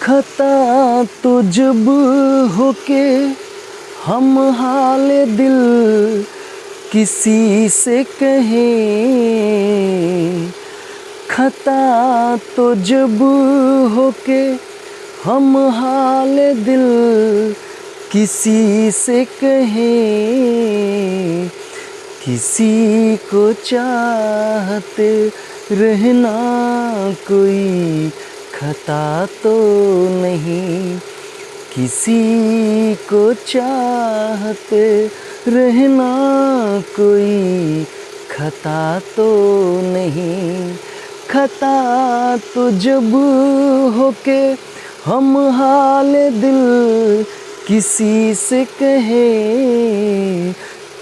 खता तो जब होके हम हाल दिल किसी से कहें, खता तो जब होके हम हाल दिल किसी से कहें, किसी को चाहते रहना कोई खता तो नहीं, किसी को चाहते रहना कोई खता तो नहीं। खता तो जब होके हम हाल दिल किसी से कहें,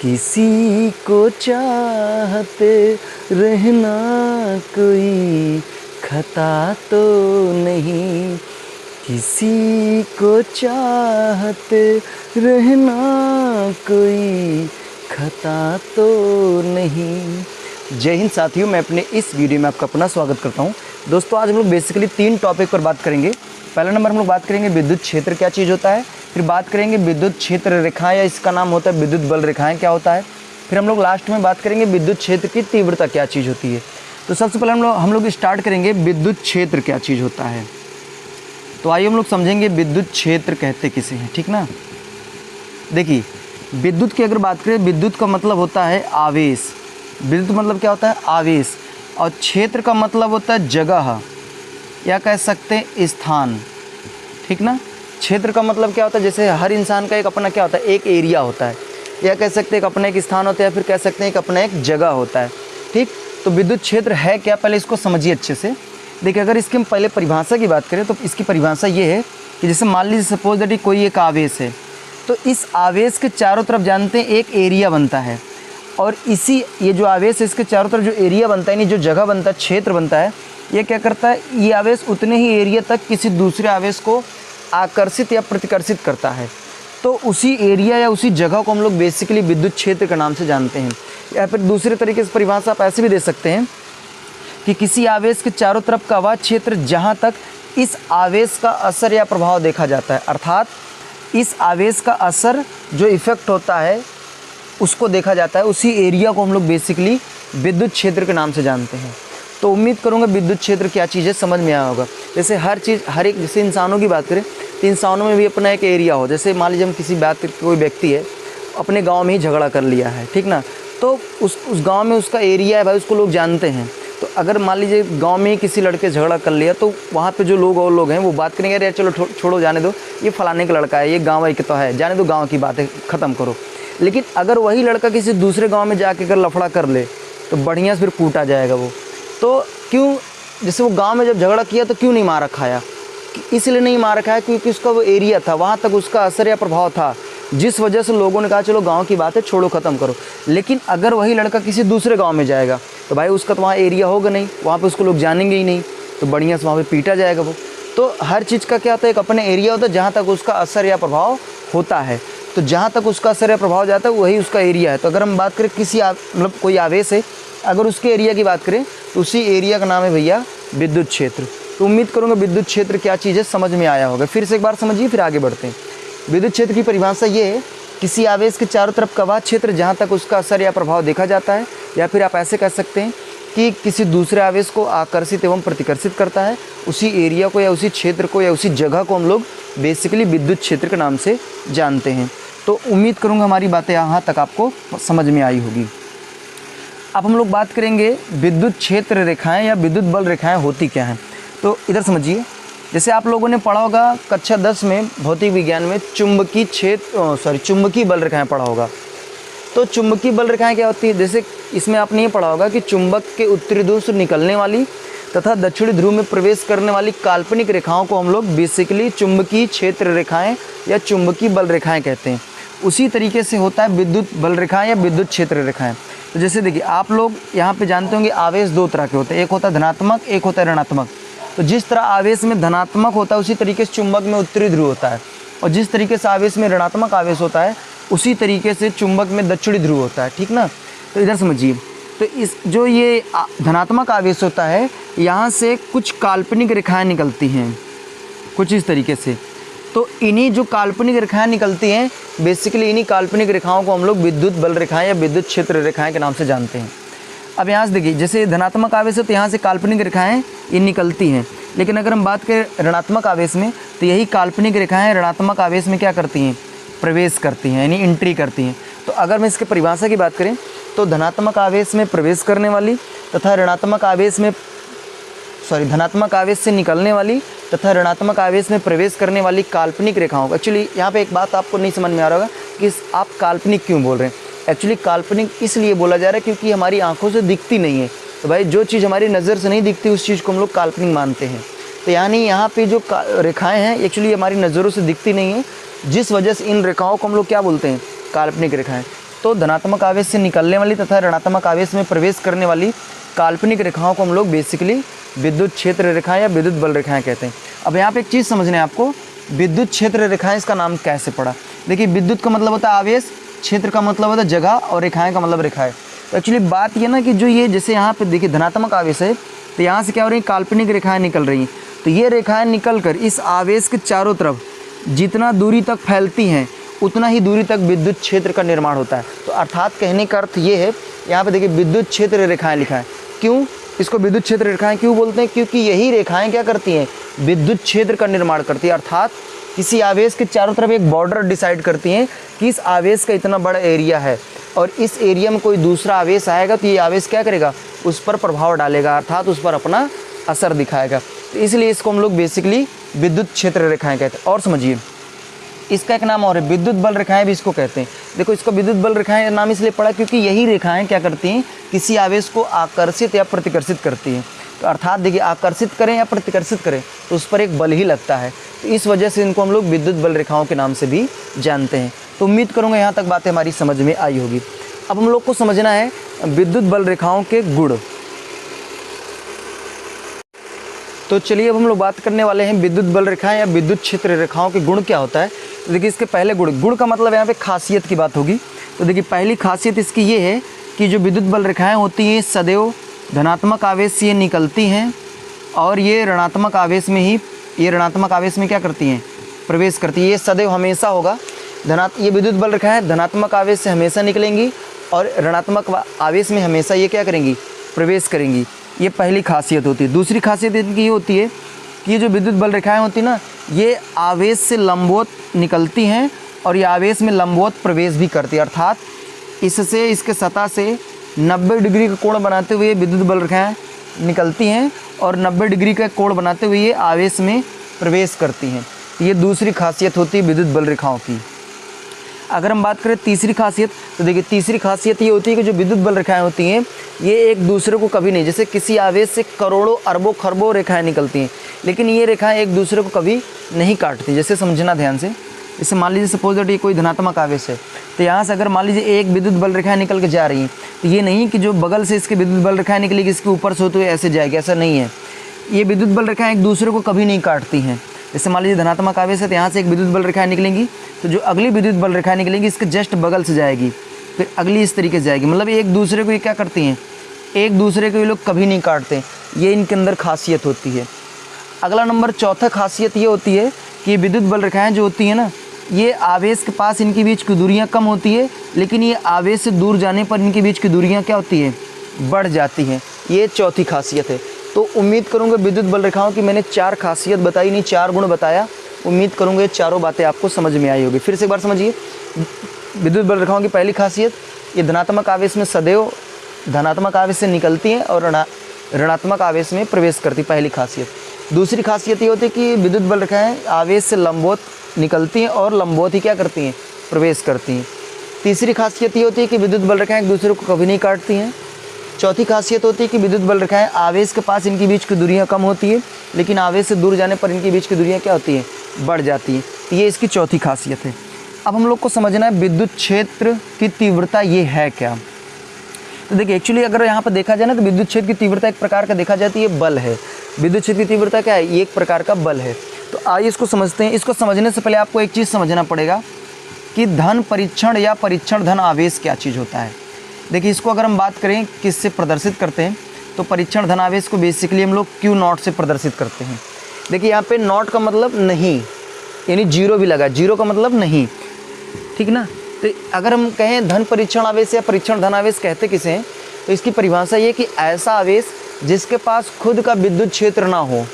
किसी को चाहते रहना कोई खता तो नहीं, किसी को चाहते रहना कोई खता तो नहीं। जय हिंद साथियों, मैं अपने इस वीडियो में आपका पुनः स्वागत करता हूं। दोस्तों, आज हम लोग बेसिकली 3 टॉपिक पर बात करेंगे। पहला नंबर हम लोग बात करेंगे विद्युत क्षेत्र क्या चीज़ होता है, फिर बात करेंगे विद्युत क्षेत्र रेखाएं या इसका नाम होता है विद्युत बल रेखाएं क्या होता है, फिर हम लोग लास्ट में बात करेंगे विद्युत क्षेत्र की तीव्रता क्या चीज़ होती है। तो सबसे पहले हम लोग स्टार्ट करेंगे विद्युत क्षेत्र क्या चीज़ होता है। तो आइए हम लोग समझेंगे विद्युत क्षेत्र कहते किसे हैं, ठीक ना। देखिए, विद्युत की अगर बात करें, विद्युत का मतलब होता है आवेश। विद्युत मतलब क्या होता है? आवेश। और क्षेत्र का मतलब होता है जगह या कह सकते हैं स्थान, ठीक ना। क्षेत्र का मतलब क्या होता है? जैसे हर इंसान का एक अपना क्या होता है, एक एरिया होता है, या कह सकते हैं एक अपना एक स्थान होता है, या फिर कह सकते हैं एक अपना एक जगह होता है, ठीक। तो विद्युत क्षेत्र है क्या, पहले इसको समझिए अच्छे से। देखिए, अगर इसकी हम पहले परिभाषा की बात करें तो इसकी परिभाषा ये है कि जैसे मान लीजिए सपोज दैट कोई एक आवेश है, तो इस आवेश के चारों तरफ जानते हैं एक एरिया बनता है, और इसी ये जो आवेश है इसके चारों तरफ जो एरिया बनता है, यानी जो जगह बनता है, क्षेत्र बनता है, ये क्या करता है, ये आवेश उतने ही एरिया तक किसी दूसरे आवेश को आकर्षित या प्रतिकर्षित करता है। तो उसी एरिया या उसी जगह को हम लोग बेसिकली विद्युत क्षेत्र के नाम से जानते हैं। या फिर दूसरे तरीके से परिभाषा आप ऐसे भी दे सकते हैं कि किसी आवेश के चारों तरफ का वह क्षेत्र जहाँ तक इस आवेश का असर या प्रभाव देखा जाता है, अर्थात इस आवेश का असर जो इफ़ेक्ट होता है उसको देखा जाता है, उसी एरिया को हम लोग बेसिकली विद्युत क्षेत्र के नाम से जानते हैं। तो उम्मीद करूँगा विद्युत क्षेत्र क्या चीज़ है समझ में आया होगा। जैसे हर चीज़, हर एक, जैसे इंसानों की बात करें तो इंसानों में भी अपना एक एरिया हो। जैसे मान लीजिए हम किसी बात, कोई व्यक्ति है अपने गाँव में ही झगड़ा कर लिया है, ठीक ना, तो उस गाँव में उसका एरिया है भाई, उसको लोग जानते हैं। तो अगर मान लीजिए गांव में ही किसी लड़के झगड़ा कर लिया, तो वहाँ पे जो लोग और लोग हैं वो बात करेंगे, अरे यार चलो छोड़ो, जाने दो, ये फलाने का लड़का है, ये गाँव ही तो है, जाने दो, गाँव की बातें ख़त्म करो। लेकिन अगर वही लड़का किसी दूसरे गाँव में जाके अगर लफड़ा कर ले तो बढ़िया से फिर कूटा जाएगा वो। तो क्यों, जैसे वो गाँव में जब झगड़ा किया तो क्यों नहीं मार खाया, इसलिए नहीं मार खाया क्योंकि उसका वो एरिया था, वहाँ तक उसका असर या प्रभाव था, जिस वजह से लोगों ने कहा चलो गांव की बात है छोड़ो, ख़त्म करो। लेकिन अगर वही लड़का किसी दूसरे गांव में जाएगा तो भाई उसका तो वहाँ एरिया होगा नहीं, वहाँ पे उसको लोग जानेंगे ही नहीं, तो बढ़िया से वहाँ पे पीटा जाएगा वो। तो हर चीज़ का क्या होता है, एक अपने एरिया होता है जहाँ तक उसका असर या प्रभाव होता है। तो जहाँ तक उसका असर या प्रभाव जाता है वही उसका एरिया है। तो अगर हम बात करें किसी मतलब कोई आवेश है, अगर उसके एरिया की बात करें तो उसी एरिया का नाम है भैया विद्युत क्षेत्र। तो उम्मीद करूँगा विद्युत क्षेत्र क्या चीज़ है समझ में आया होगा। फिर से एक बार समझिए, फिर आगे बढ़ते हैं। विद्युत क्षेत्र की परिभाषा ये है, किसी आवेश के चारों तरफ का वह क्षेत्र जहाँ तक उसका असर या प्रभाव देखा जाता है, या फिर आप ऐसे कह सकते हैं कि किसी दूसरे आवेश को आकर्षित एवं प्रतिकर्षित करता है, उसी एरिया को या उसी क्षेत्र को या उसी जगह को हम लोग बेसिकली विद्युत क्षेत्र के नाम से जानते हैं। तो उम्मीद करूँगा हमारी बातें यहाँ तक आपको समझ में आई होगी। अब हम लोग बात करेंगे विद्युत क्षेत्र रेखाएँ या विद्युत बल रेखाएँ होती क्या हैं। तो इधर समझिए, जैसे आप लोगों ने पढ़ा होगा कक्षा 10 में भौतिक विज्ञान में चुंबकीय बल रेखाएं पढ़ा होगा। तो चुंबकीय बल रेखाएं क्या होती है, जैसे इसमें आपने ये पढ़ा होगा कि चुंबक के उत्तरी ध्रुव से निकलने वाली तथा दक्षिणी ध्रुव में प्रवेश करने वाली काल्पनिक रेखाओं को हम लोग बेसिकली चुंबकीय क्षेत्र रेखाएं या चुंबकीय बल रेखाएं कहते हैं। उसी तरीके से होता है विद्युत बल रेखाएं या विद्युत क्षेत्र रेखाएं। तो जैसे देखिए, आप लोग यहाँ पे जानते होंगे आवेश 2 तरह के होते हैं, एक होता है धनात्मक, एक होता है ऋणात्मक। तो जिस तरह आवेश में धनात्मक होता है उसी तरीके से चुंबक में उत्तरी ध्रुव होता है, और जिस तरीके से आवेश में ऋणात्मक आवेश होता है उसी तरीके से चुंबक में दक्षिणी ध्रुव होता है, ठीक ना। तो इधर समझिए, तो इस जो ये धनात्मक आवेश होता है, यहाँ से कुछ काल्पनिक रेखाएं निकलती हैं, कुछ इस तरीके से। तो इन्हीं जो काल्पनिक रेखाएं निकलती हैं, बेसिकली इन्हीं काल्पनिक रेखाओं को हम लोग विद्युत बल रेखाएं या विद्युत क्षेत्र रेखाएं के नाम से जानते हैं। अब यहाँ से देखिए, जैसे धनात्मक आवेश है तो यहाँ से काल्पनिक रेखाएं ये निकलती हैं, लेकिन अगर हम बात करें ऋणात्मक आवेश में तो यही काल्पनिक रेखाएं ऋणात्मक आवेश में क्या करती हैं, प्रवेश करती हैं, यानी एंट्री करती हैं। तो अगर मैं इसके परिभाषा की बात करें तो धनात्मक आवेश में प्रवेश करने वाली तथा धनात्मक आवेश से निकलने वाली तथा ऋणात्मक आवेश में प्रवेश करने वाली काल्पनिक रेखाओं। एक्चुअली यहाँ पे एक बात आपको नहीं समझ में आ रहा होगा कि आप काल्पनिक क्यों बोल रहे हैं। एक्चुअली काल्पनिक इसलिए बोला जा रहा है क्योंकि हमारी आंखों से दिखती नहीं है। तो भाई जो चीज़ हमारी नज़र से नहीं दिखती उस चीज़ को हम लोग काल्पनिक मानते हैं। तो यानी यहाँ पे जो रेखाएँ हैं एक्चुअली हमारी नज़रों से दिखती नहीं है, जिस वजह से इन रेखाओं को हम लोग क्या बोलते हैं, काल्पनिक रेखाएँ। तो धनात्मक आवेश से निकलने वाली तथा ऋणात्मक आवेश में प्रवेश करने वाली काल्पनिक रेखाओं को हम लोग बेसिकली विद्युत क्षेत्र रेखाएं या विद्युत बल रेखाएं कहते हैं। अब यहाँ पे एक चीज़ समझना है आपको, विद्युत क्षेत्र रेखाएं इसका नाम कैसे पड़ा। देखिए, विद्युत का मतलब होता है आवेश, क्षेत्र का मतलब होता है जगह, और रेखाएं का मतलब रेखाएं। तो एक्चुअली बात ये ना कि जो ये जैसे यहाँ पे देखिए धनात्मक आवेश है तो यहाँ से क्या हो रही है, काल्पनिक रेखाएँ निकल रही हैं। तो ये रेखाएँ निकल कर इस आवेश के चारों तरफ जितना दूरी तक फैलती हैं उतना ही दूरी तक विद्युत क्षेत्र का निर्माण होता है। तो अर्थात कहने का अर्थ ये है, यहाँ पे देखिए विद्युत क्षेत्र रेखाएं लिखा है। क्यों इसको विद्युत क्षेत्र रेखाएं क्यों बोलते हैं, क्योंकि यही रेखाएं क्या करती हैं, विद्युत क्षेत्र का निर्माण करती है। अर्थात किसी आवेश के चारों तरफ एक बॉर्डर डिसाइड करती हैं कि इस आवेश का इतना बड़ा एरिया है और इस एरिया में कोई दूसरा आवेश आएगा तो ये आवेश क्या करेगा, उस पर प्रभाव डालेगा, अर्थात उस पर अपना असर दिखाएगा। तो इसलिए इसको हम लोग बेसिकली विद्युत क्षेत्र रेखाएँ कहते हैं। और समझिए, इसका एक नाम और है, विद्युत बल रेखाएं भी इसको कहते हैं। देखो, इसको विद्युत बल रेखाएं नाम इसलिए पड़ा क्योंकि यही रेखाएं क्या करती हैं, किसी आवेश को आकर्षित या प्रतिकर्षित करती हैं। तो अर्थात देखिए, आकर्षित करें या प्रतिकर्षित करें तो उस पर एक बल ही लगता है। तो इस वजह से इनको हम लोग विद्युत बल रेखाओं के नाम से भी जानते हैं। तो उम्मीद करूँगा यहाँ तक बातें हमारी समझ में आई होगी। अब हम लोग को समझना है विद्युत बल रेखाओं के गुण। तो चलिए अब हम लोग बात करने वाले हैं विद्युत बल रेखाएं या विद्युत क्षेत्र रेखाओं के गुण क्या होता है। तो देखिए, इसके पहले गुण का मतलब यहाँ पे खासियत की बात होगी। तो देखिए, पहली खासियत इसकी ये है कि जो विद्युत बल रेखाएं होती हैं सदैव धनात्मक आवेश से ये निकलती हैं और ये ऋणात्मक आवेश में क्या करती हैं, प्रवेश करती है। ये सदैव हमेशा होगा। ये विद्युत बल रेखाएं धनात्मक आवेश से हमेशा निकलेंगी और ऋणात्मक आवेश में हमेशा ये क्या करेंगी, प्रवेश करेंगी। ये पहली खासियत होती है। दूसरी खासियत इनकी ये होती है कि ये जो विद्युत बल रेखाएं होती ना, ये आवेश से लंबवत निकलती हैं और ये आवेश में लंबवत प्रवेश भी करती है। अर्थात इससे इसके सतह से 90 डिग्री का कोण बनाते हुए विद्युत बल रेखाएं निकलती हैं और 90 डिग्री का कोण बनाते हुए ये आवेश में प्रवेश करती हैं। ये दूसरी खासियत होती है विद्युत बल रेखाओं की। अगर हम बात करें तीसरी खासियत, तो देखिए तीसरी खासियत ये होती है कि जो विद्युत बल रेखाएं होती हैं ये एक दूसरे को कभी नहीं, जैसे किसी आवेश से करोड़ों अरबों खरबों रेखाएं निकलती हैं, लेकिन ये रेखाएं एक दूसरे को कभी नहीं काटती। जैसे समझना ध्यान से, जैसे मान लीजिए सपोज दैट ये कोई धनात्मक आवेश है, तो यहाँ से अगर मान लीजिए एक विद्युत बल रेखाएं निकल के जा रही हैं, तो ये नहीं कि जो बगल से इसके विद्युत बल रेखाएं निकलेगी इसके ऊपर से होते हुए ऐसे जाएगी, ऐसा नहीं है। ये विद्युत बल रेखाएं एक दूसरे को कभी नहीं काटती हैं। जैसे मान लीजिए धनात्मक आवेश है तो यहाँ से एक विद्युत बल रेखाएं निकलेंगी, तो जो अगली विद्युत बल रेखाएं निकलेंगी इसके जस्ट बगल से जाएगी, फिर अगली इस तरीके से जाएगी। मतलब एक दूसरे को ये क्या करती हैं, एक दूसरे को ये लोग कभी नहीं काटते। ये इनके अंदर खासियत होती है। अगला नंबर चौथा खासियत ये होती है कि विद्युत बल रेखाएं जो होती हैं ना, ये आवेश के पास इनके बीच की दूरियाँ कम होती है, लेकिन ये आवेश से दूर जाने पर इनके बीच की दूरियाँ क्या होती है, बढ़ जाती हैं। ये चौथी खासियत है। तो उम्मीद करूँगा विद्युत बल रेखाओं की मैंने 4 खासियत बताई, नहीं 4 गुण बताया। उम्मीद करूँगा ये चारों बातें आपको समझ में आई होगी। फिर से एक बार समझिए, विद्युत बल रेखाओं की पहली खासियत, ये धनात्मक आवेश में सदैव धनात्मक आवेश से निकलती हैं और ऋणात्मक आवेश में प्रवेश करती, पहली खासियत। दूसरी खासियत ये होती है कि विद्युत बल रेखाएं आवेश से लंबवत निकलती हैं और लंबवत ही क्या करती हैं, प्रवेश करती हैं। तीसरी खासियत ये होती है कि विद्युत बल रेखाएं एक दूसरे को कभी नहीं काटती हैं। चौथी खासियत होती है कि विद्युत बल रेखाएं आवेश के पास इनके बीच की दूरियां कम होती है, लेकिन आवेश से दूर जाने पर इनके बीच की दूरियां क्या होती हैं, बढ़ जाती हैं। तो ये इसकी चौथी खासियत है। अब हम लोग को समझना है विद्युत क्षेत्र की तीव्रता ये है क्या। तो देखिए एक्चुअली अगर यहाँ पर देखा जाए ना, तो विद्युत क्षेत्र की तीव्रता एक प्रकार का देखा जाए तो ये बल है। विद्युत क्षेत्र की तीव्रता क्या है, ये एक प्रकार का बल है। तो आइए इसको समझते हैं। इसको समझने से पहले आपको एक चीज़ समझना पड़ेगा कि धन परीक्षण या परीक्षण धन आवेश क्या चीज़ होता है। देखिए इसको अगर हम बात करें किससे प्रदर्शित करते हैं, तो परीक्षण धन आवेश को बेसिकली हम लोग Q0 से प्रदर्शित करते हैं। देखिए यहाँ पे नॉट का मतलब नहीं, यानी जीरो भी लगा, जीरो का मतलब नहीं, ठीक ना। तो अगर हम कहें धन परीक्षण आवेश या परीक्षण धन आवेश कहते किसे हैं, तो इसकी परिभाषा ये कि ऐसा आवेश जिसके पास खुद का विद्युत क्षेत्र ना हो,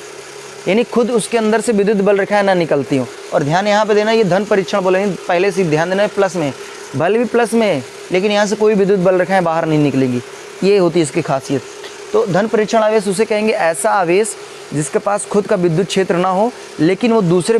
यानी खुद उसके अंदर से विद्युत बल रेखाएं ना निकलती हो। और ध्यान यहाँ पे देना, ये धन परीक्षण बोले, पहले से ध्यान देना है प्लस में, बल भी प्लस में है लेकिन यहाँ से कोई विद्युत बल रेखाएं बाहर नहीं निकलेंगी, ये होती है इसकी खासियत। तो धन परीक्षण आवेश उसे कहेंगे ऐसा आवेश जिसके पास खुद का विद्युत क्षेत्र ना हो लेकिन वो दूसरे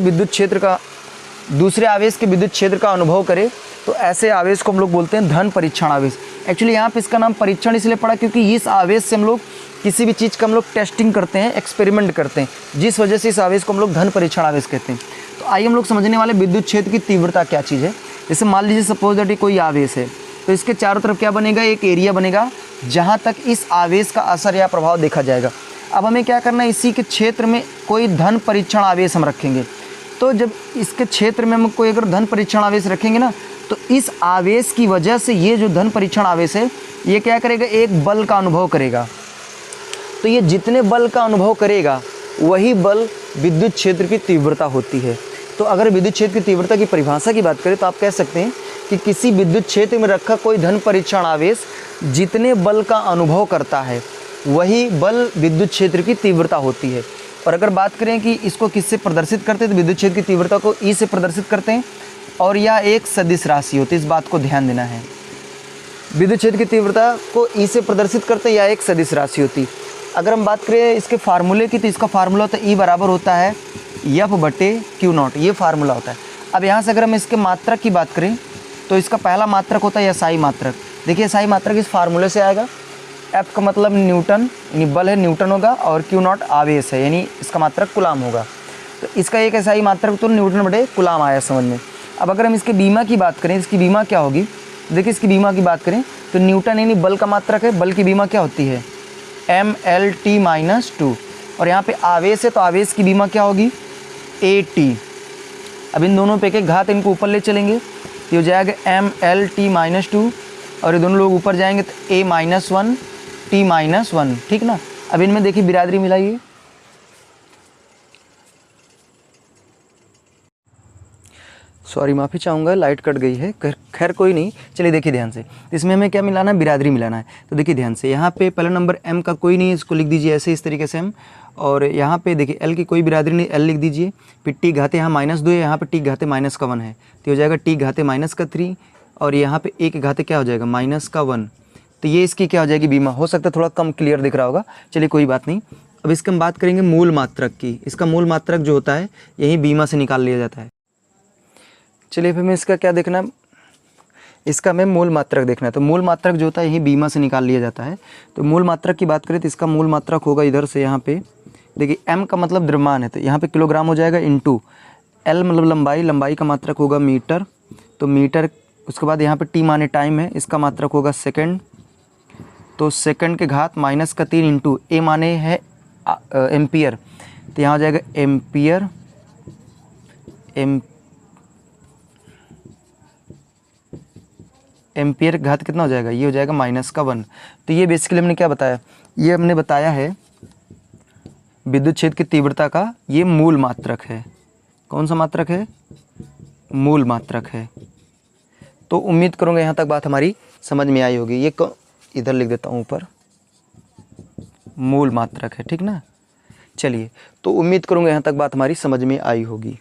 आवेश के विद्युत क्षेत्र का अनुभव करे, तो ऐसे आवेश को हम लोग बोलते हैं धन परीक्षण आवेश। एक्चुअली यहाँ पे इसका नाम परीक्षण इसलिए पड़ा क्योंकि इस आवेश से हम लोग किसी भी चीज़ का हम लोग टेस्टिंग करते हैं, एक्सपेरिमेंट करते हैं, जिस वजह से इस आवेश को हम लोग धन परीक्षण आवेश कहते हैं। तो आइए हम लोग समझने वाले विद्युत क्षेत्र की तीव्रता क्या चीज़ है। जैसे मान लीजिए सपोज दैट कोई आवेश है, तो इसके चारों तरफ क्या बनेगा, एक एरिया बनेगा जहाँ तक इस आवेश का असर या प्रभाव देखा जाएगा। अब हमें क्या करना है, इसी के क्षेत्र में कोई धन परीक्षण आवेश हम रखेंगे। तो जब इसके क्षेत्र में हम कोई अगर धन परीक्षण आवेश रखेंगे ना, तो इस आवेश की वजह से ये जो धन परीक्षण आवेश है ये क्या करेगा, एक बल का अनुभव करेगा। तो ये जितने बल का अनुभव करेगा वही बल विद्युत क्षेत्र की तीव्रता होती है। तो अगर विद्युत क्षेत्र की तीव्रता की परिभाषा की बात करें तो आप कह सकते हैं कि किसी विद्युत क्षेत्र में रखा कोई धन परीक्षण आवेश जितने बल का अनुभव करता है वही बल विद्युत क्षेत्र की तीव्रता होती है। और अगर बात करें कि इसको किससे प्रदर्शित करते हैं, तो विद्युत क्षेत्र की तीव्रता को ई से प्रदर्शित करते हैं और यह एक सदिश राशि होती है, इस बात को ध्यान देना है। विद्युत क्षेत्र की तीव्रता को ई से प्रदर्शित करते हैं, यह एक सदिश राशि होती। अगर हम बात करें इसके फार्मूले की, तो इसका फार्मूला होता है ई बराबर होता है F/Q0, ये फार्मूला होता है। अब यहाँ से अगर हम इसके मात्रक की बात करें तो इसका पहला मात्रक होता है SI मात्रक। देखिए SI मात्रक इस फार्मूले से आएगा, F का मतलब न्यूटन यानी बल है, न्यूटन होगा, और Q0 आवेश है यानी इसका मात्रक कुलाम होगा। तो इसका एक SI मात्रक तो न्यूटन/कुलाम आया समझ में। अब अगर हम इसके बीमा की बात करें, इसकी बीमा क्या होगी, देखिए इसकी बीमा की बात करें तो न्यूटन यानी बल का मात्रक है, बल की बीमा क्या होती है mLT-2, और यहाँ पे आवेश है तो आवेश की बीमा क्या होगी AT। अब इन दोनों पे एक घात इनको ऊपर ले चलेंगे, ये हो जाएगा mLT-2, और ये दोनों लोग ऊपर जाएंगे तो A-1 T-1, ठीक ना। अब इनमें देखिए बिरादरी मिलाइए, सॉरी माफ़ी चाहूँगा लाइट कट गई है, खैर कोई नहीं। चलिए देखिए ध्यान से, इसमें हमें क्या मिलाना है, बिरादरी मिलाना है। तो देखिए ध्यान से, यहाँ पे पहला नंबर M का कोई नहीं है, इसको लिख दीजिए ऐसे इस तरीके से M, और यहाँ पे देखिए L की कोई बिरादरी नहीं, L लिख दीजिए। फिर T घाते यहाँ -2 है, यहाँ पे T घाते -1 है, तो हो जाएगा T घाते -3, और यहाँ पे A के घाते क्या हो जाएगा -1। तो ये इसकी क्या हो जाएगी बीमा। हो सकता है थोड़ा कम क्लियर दिख रहा होगा, चलिए कोई बात नहीं। अब इसकी हम बात करेंगे मूल मात्रक की। इसका मूल मात्रक जो होता है यही बीमा से निकाल लिया जाता है। चलिए फिर हमें इसका क्या देखना है, इसका हमें मूल मात्रक देखना है। तो मूल मात्रक जो होता है यही बीमा से निकाल लिया जाता है। तो मूल मात्रक की बात करें तो इसका मूल मात्रक होगा इधर से, यहाँ पे देखिए M का मतलब द्रव्यमान है, तो यहाँ पे किलोग्राम हो जाएगा, इंटू L मतलब लंबाई, लंबाई का मात्रक होगा मीटर, तो मीटर। उसके बाद यहाँ पे T माने टाइम है, इसका मात्रक होगा सेकेंड, तो सेकेंड के घात -3 इंटू A माने है एम्पियर, तो यहाँ हो जाएगा एम्पियर, एम्पियर घात कितना हो जाएगा, ये हो जाएगा -1। तो ये बेसिकली हमने क्या बताया, ये हमने बताया है विद्युत क्षेत्र की तीव्रता का ये मूल मात्रक है। कौन सा मात्रक है, मूल मात्रक है। तो उम्मीद करूँगा यहाँ तक बात हमारी समझ में आई होगी। ये इधर लिख देता हूँ ऊपर, मूल मात्रक है, ठीक ना। चलिए, तो उम्मीद करूँगा यहाँ तक बात हमारी समझ में आई होगी।